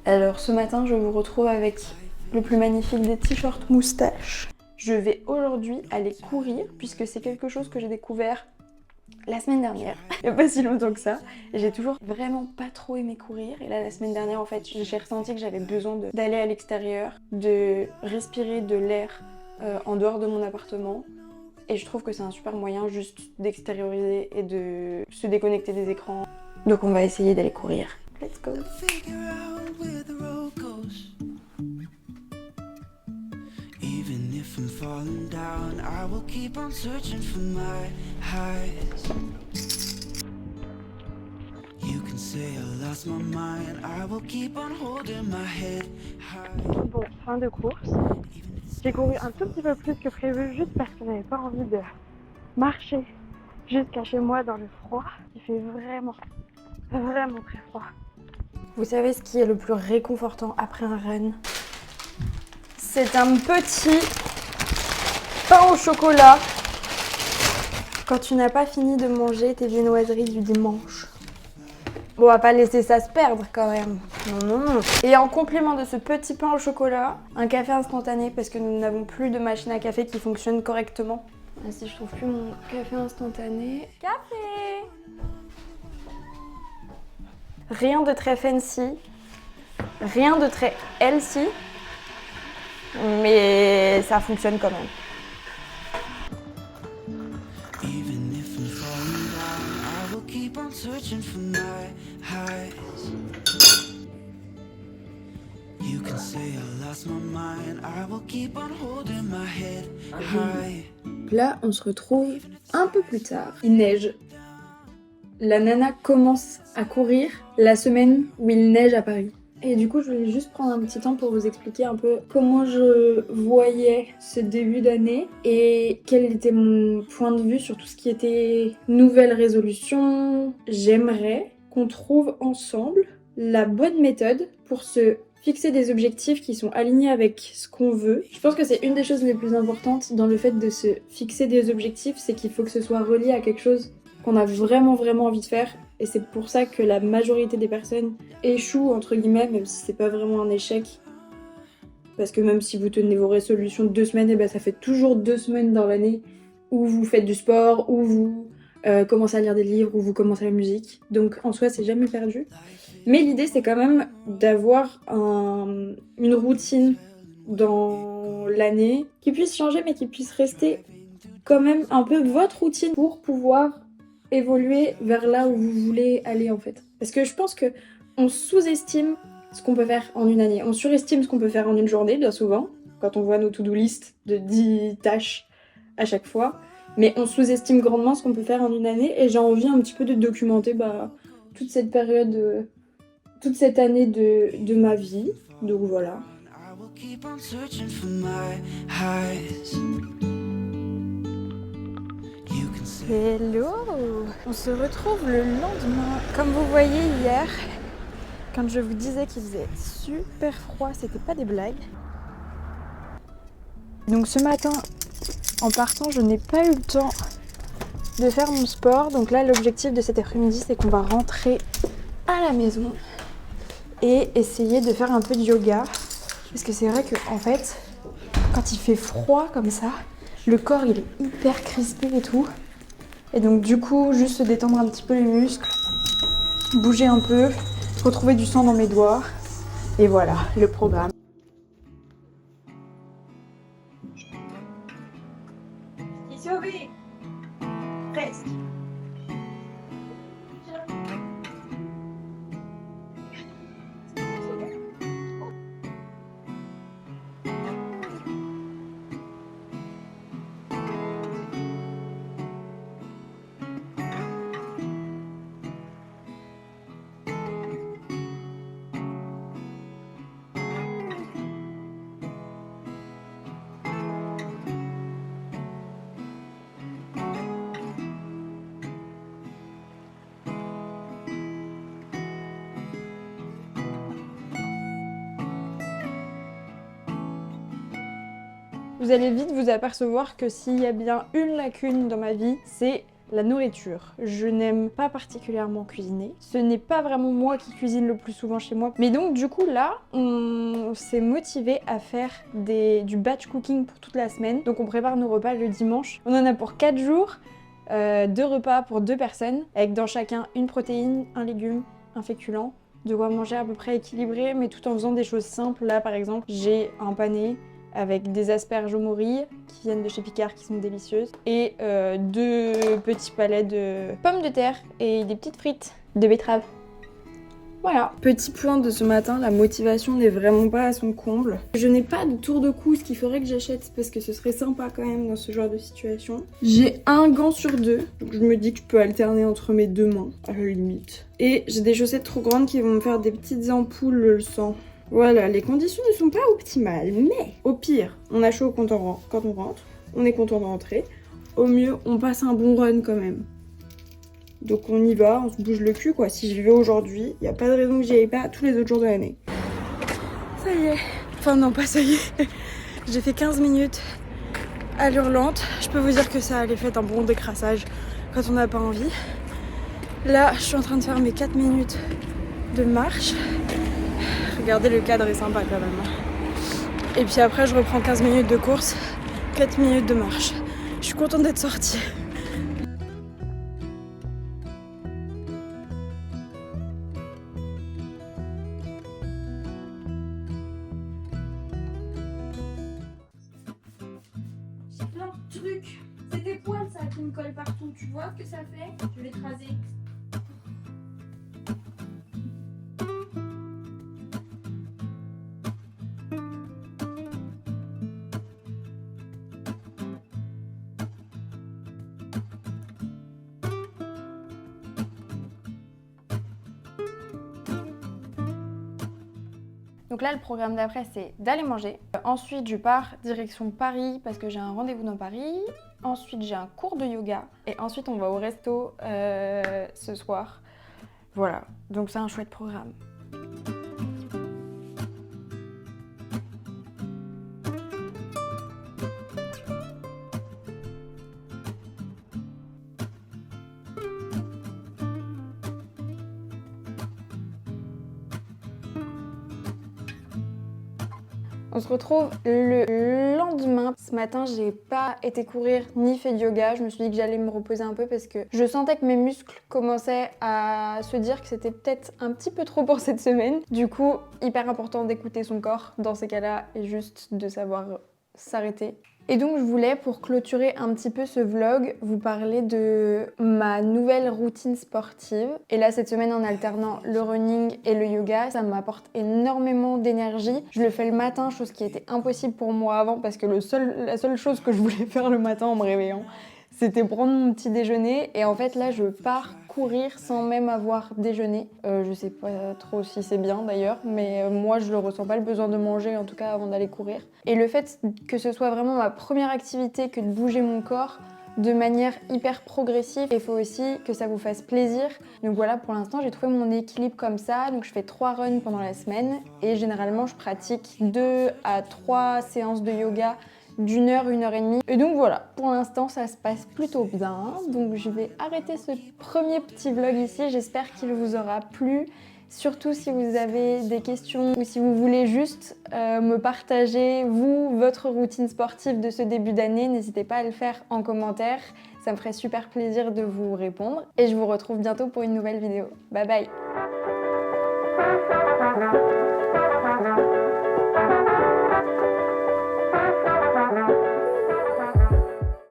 Alors ce matin, je vous retrouve avec le plus magnifique des t-shirts moustaches. Je vais aujourd'hui aller courir puisque c'est quelque chose que j'ai découvert la semaine dernière, il n'y a pas si longtemps que ça. J'ai toujours vraiment pas trop aimé courir et là la semaine dernière en fait j'ai ressenti que j'avais besoin d'aller à l'extérieur, de respirer de l'air en dehors de mon appartement. Et je trouve que c'est un super moyen juste d'extérioriser et de se déconnecter des écrans. Donc on va essayer d'aller courir. Let's go! Even if I'm falling down, I will keep on searching for my highs. You can say I lost my mind, I will keep on holding my head high. Bon, fin de course. J'ai couru un tout petit peu plus que prévu juste parce que j'avais pas envie de marcher jusqu'à chez moi dans le froid. Il fait vraiment très froid. Vous savez ce qui est le plus réconfortant après un run? C'est un petit pain au chocolat quand tu n'as pas fini de manger tes viennoiseries du dimanche. Bon, on va pas laisser ça se perdre quand même. Non. Et en complément de ce petit pain au chocolat, un café instantané parce que nous n'avons plus de machine à café qui fonctionne correctement. Ah, si je trouve plus mon café instantané. Café! Rien de très fancy, rien de très healthy, mais ça fonctionne quand même. Even if I'm falling down, I will keep on searching for my highs. You can say I lost my mind, I will keep on holding my head high. Là, on se retrouve un peu plus tard. Il neige. La nana commence à courir la semaine où il neige à Paris. Et du coup, je voulais juste prendre un petit temps pour vous expliquer un peu comment je voyais ce début d'année et quel était mon point de vue sur tout ce qui était nouvelle résolution. J'aimerais qu'on trouve ensemble la bonne méthode pour se fixer des objectifs qui sont alignés avec ce qu'on veut. Je pense que c'est une des choses les plus importantes dans le fait de se fixer des objectifs, c'est qu'il faut que ce soit relié à quelque chose qu'on a vraiment envie de faire. Et c'est pour ça que la majorité des personnes échouent, entre guillemets, même si c'est pas vraiment un échec. Parce que même si vous tenez vos résolutions de 2 semaines, et ben ça fait toujours 2 semaines dans l'année où vous faites du sport, où vous commencez à lire des livres, où vous commencez la musique. Donc en soi, c'est jamais perdu. Mais l'idée, c'est quand même d'avoir une routine dans l'année qui puisse changer, mais qui puisse rester quand même un peu votre routine pour pouvoir évoluer vers là où vous voulez aller en fait. Parce que je pense que on sous-estime ce qu'on peut faire en une année. On surestime ce qu'on peut faire en une journée, bien souvent, quand on voit nos to-do list de 10 tâches à chaque fois. Mais on sous-estime grandement ce qu'on peut faire en une année et j'ai envie un petit peu de documenter toute cette période, toute cette année de ma vie. Donc voilà. I will keep on searching for my highs. You can say Hello! On se retrouve le lendemain. Comme vous voyez hier, quand je vous disais qu'il faisait super froid, c'était pas des blagues. Donc ce matin, en partant, je n'ai pas eu le temps de faire mon sport. Donc là, l'objectif de cet après-midi, c'est qu'on va rentrer à la maison et essayer de faire un peu de yoga. Parce que c'est vrai que en fait, quand il fait froid comme ça, le corps il est hyper crispé et tout. Et donc du coup, juste se détendre un petit peu les muscles, bouger un peu, retrouver du sang dans mes doigts. Et voilà, le programme. Sauvé. Presque. Vous allez vite vous apercevoir que s'il y a bien une lacune dans ma vie, c'est la nourriture. Je n'aime pas particulièrement cuisiner. Ce n'est pas vraiment moi qui cuisine le plus souvent chez moi. Mais donc du coup là, on s'est motivé à faire du batch cooking pour toute la semaine. Donc on prépare nos repas le dimanche. On en a pour 4 jours. 2 repas pour 2 personnes, avec dans chacun une protéine, un légume, un féculent. De quoi manger à peu près équilibré, mais tout en faisant des choses simples. Là par exemple, j'ai un pané avec des asperges au morille qui viennent de chez Picard qui sont délicieuses et 2 petits palets de pommes de terre et des petites frites de betterave. Voilà. Petit point de ce matin, la motivation n'est vraiment pas à son comble. Je n'ai pas de tour de cou, ce qu'il faudrait que j'achète parce que ce serait sympa quand même dans ce genre de situation. J'ai un gant sur 2, donc je me dis que je peux alterner entre mes 2 mains, à la limite. Et j'ai des chaussettes trop grandes qui vont me faire des petites ampoules le sang. Voilà, les conditions ne sont pas optimales, mais au pire, on a chaud quand on rentre, on est content de rentrer. Au mieux, on passe un bon run quand même. Donc on y va, on se bouge le cul quoi. Si j'y vais aujourd'hui, il n'y a pas de raison que j'y aille pas tous les autres jours de l'année. Ça y est. Enfin non, pas ça y est. J'ai fait 15 minutes à l'hurlante. Je peux vous dire que ça a l'effet d'un bon décrassage quand on n'a pas envie. Là, je suis en train de faire mes 4 minutes de marche. Regardez, le cadre est sympa quand même. Et puis après, je reprends 15 minutes de course, 4 minutes de marche. Je suis contente d'être sortie. J'ai plein de trucs. C'est des poils ça qui me collent partout. Tu vois ce que ça fait? Je vais te raser. Donc là, le programme d'après, c'est d'aller manger. Ensuite, je pars direction Paris parce que j'ai un rendez-vous dans Paris. Ensuite, j'ai un cours de yoga. Et ensuite, on va au resto ce soir. Voilà, donc c'est un chouette programme. On se retrouve le lendemain. Ce matin, j'ai pas été courir ni fait de yoga. Je me suis dit que j'allais me reposer un peu parce que je sentais que mes muscles commençaient à se dire que c'était peut-être un petit peu trop pour cette semaine. Du coup, hyper important d'écouter son corps dans ces cas-là et juste de savoir s'arrêter. Et donc je voulais, pour clôturer un petit peu ce vlog, vous parler de ma nouvelle routine sportive. Et là, cette semaine, en alternant le running et le yoga, ça m'apporte énormément d'énergie. Je le fais le matin, chose qui était impossible pour moi avant parce que la seule chose que je voulais faire le matin en me réveillant, c'était prendre mon petit déjeuner. Et en fait, là, je pars courir sans même avoir déjeuné. Je sais pas trop si c'est bien d'ailleurs, mais moi, je le ressens pas le besoin de manger, en tout cas, avant d'aller courir. Et le fait que ce soit vraiment ma première activité que de bouger mon corps de manière hyper progressive, il faut aussi que ça vous fasse plaisir. Donc voilà, pour l'instant, j'ai trouvé mon équilibre comme ça. Donc je fais 3 runs pendant la semaine et généralement, je pratique 2 à 3 séances de yoga d'1 heure, 1 heure et demie. Et donc voilà, pour l'instant ça se passe plutôt bien. Donc je vais arrêter ce premier petit vlog ici. J'espère qu'il vous aura plu. Surtout si vous avez des questions ou si vous voulez juste me partager, vous, votre routine sportive de ce début d'année, n'hésitez pas à le faire en commentaire. Ça me ferait super plaisir de vous répondre. Et je vous retrouve bientôt pour une nouvelle vidéo. Bye bye!